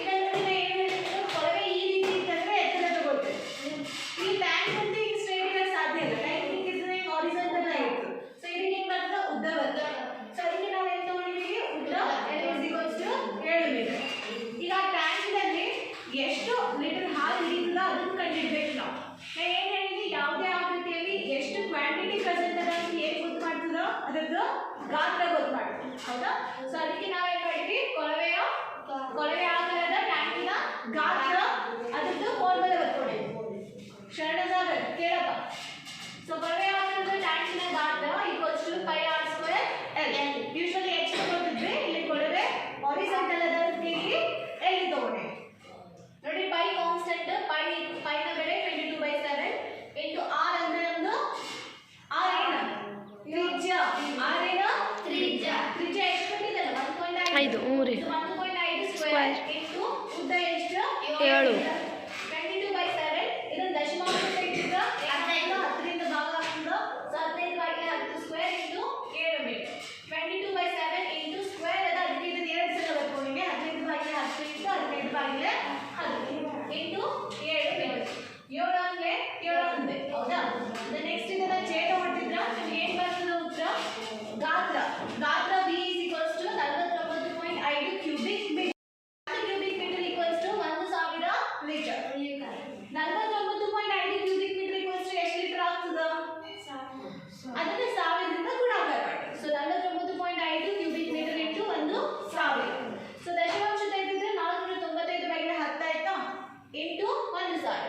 ಈಗ ನೋಡಿ ನಾನು ಏನು ಹೇಳಿದ್ರು, ಕೊಳವೆ ಈ ರೀತಿ ಇತ್ತಂದ್ರೆ ಎತ್ತರ ತಗೊಳ್ತೇವೆ. ಈ ಟ್ಯಾಂಕ್ ಅಂತ ಈಗ ಸ್ಟ್ರೈಟ್ ಇರಕ್ಕೆ ಸಾಧ್ಯ ಇಲ್ಲ. ಟ್ಯಾಂಕ್ ಇದ್ರೆ ಹಾರಿಜಾಂಟಲ್ ಆಗಿತ್ತು. ಸೊ ಇದಕ್ಕೆ ಏನು ಬರ್ತದೆ, ಉದ್ದ ಬರ್ತದೆ. ಸೊ ಅದಕ್ಕೆ ನಾವು ಏನು ತಗೊಂಡಿದ್ದೀವಿ, ಉದ್ದ L = 7 ಮೀಟರ್. ಈಗ ಟ್ಯಾಂಕಿನಲ್ಲಿ ಎಷ್ಟು ಲೀಟರ್ ಹಾಲು ಹಿಡಿತದ ಅದನ್ನು ಕಂಡುಹಿಡಬೇಕು ನಾವು. ನಾನು ಏನು ಹೇಳಿದ್ವಿ, ಯಾವುದೇ ಆಕೃತಿಯಲ್ಲಿ ಎಷ್ಟು ಕ್ವಾಂಟಿಟಿ ಪ್ರೆಸೆಂಟ್ ಅದ ಅಂತ ಏನು ಗೊತ್ತು ಮಾಡ್ತದೋ ಅದರದ್ದು ಗಾತ್ರ ಗೊತ್ತು ಮಾಡ್ತೀವಿ, ಹೌದಾ? ಸೊ ಅದಕ್ಕೆ ನಾವು ಏನು ಮಾಡಿದ್ವಿ, ಕೊಳವೆ ಆಕಾರದ ಟ್ಯಾಂಕಿನ ಗಾತ್ರ ಅದರದ್ದು ಫಾರ್ಮುಲಾ ಬರ್ಕೊಂಡಿದ್ವಿ. ಶರಣಸಾಗರ್ ಕೇಳಪ್ಪ. ಸೊ ಕೊಳವೆ ಆಕಾರದ ಟ್ಯಾಂಕಿನ ಗಾತ್ರ = πr²L. ಯೂಶುವಲಿ ಎಷ್ಟು ತಗೊಳ್ತಿದ್ವಿ, ಇಲ್ಲಿ ಕೊಳವೆ ಹಾರಿಜಾಂಟಲ್ ಅದ ಅಂತ ಇಲ್ಲಿ L ತಗೊಂಡಿದ್ವಿ. ನೋಡಿ ಪೈ ಕಾನ್ಸ್ಟೆಂಟ್, ಪೈನ ಬೆಲೆ 22/7 ಇಂಟು r ಅಂದ್ರೆ ಒಂದು r ಏನು ತ್ರಿಜ್ಯ, r ಏನು ತ್ರಿಜ್ಯ ಎಷ್ಟು ಕೊಟ್ಟಿದ್ದಲ್ಲ 1.5 ಸ್ಕ್ವೇರ್ ಇಂಟು ಉದ್ದ ಎಷ್ಟು 7 22/7. ಇದನ್ನ ದಶಮಾಂಶ ತೆಗೆದಿದ್ರೆ 10ರಿಂದ ಭಾಗ ಆಗ್ತದೆ. 15/10 square into 7 metre. 22/7 into square ಅದ, ಅದಕ್ಕೆ ಇದನ್ನ 2 ಸಲ ಬರ್ಕೊಂಡಿವಿ. 15/10 ಇಂಟು 15/10 ಇಂಟು 7 ಮೀಟರ್. 7 ಅಂದ್ರೆ 7 ಒಂದೇ, ಹೌದಾ? ನೆಕ್ಸ್ಟ್ ಇದನ್ನ ಛೇದ ಮಾಡ್ತಿದ್ರ ಏನ್ ಬರ್ತದೆ ಉತ್ತರ, ಗಾತ್ರ V = 49.5 cubic metre. 1 cubic metre = 1000 litre. 49.5 cubic metre = ಎಷ್ಟು ಲೀಟರ್ ಆಗ್ತದೆ, ಅದನ್ನ 1000ರಿಂದ ಗುಣಾಕಾರ ಮಾಡಿ. So 49.5 cubic metre into 1000. So ದಶಮಾಂಶ ತೆಗೆದಿದ್ರೆ 495/10 ಆಯ್ತಾ, ಇಂಟು 1000.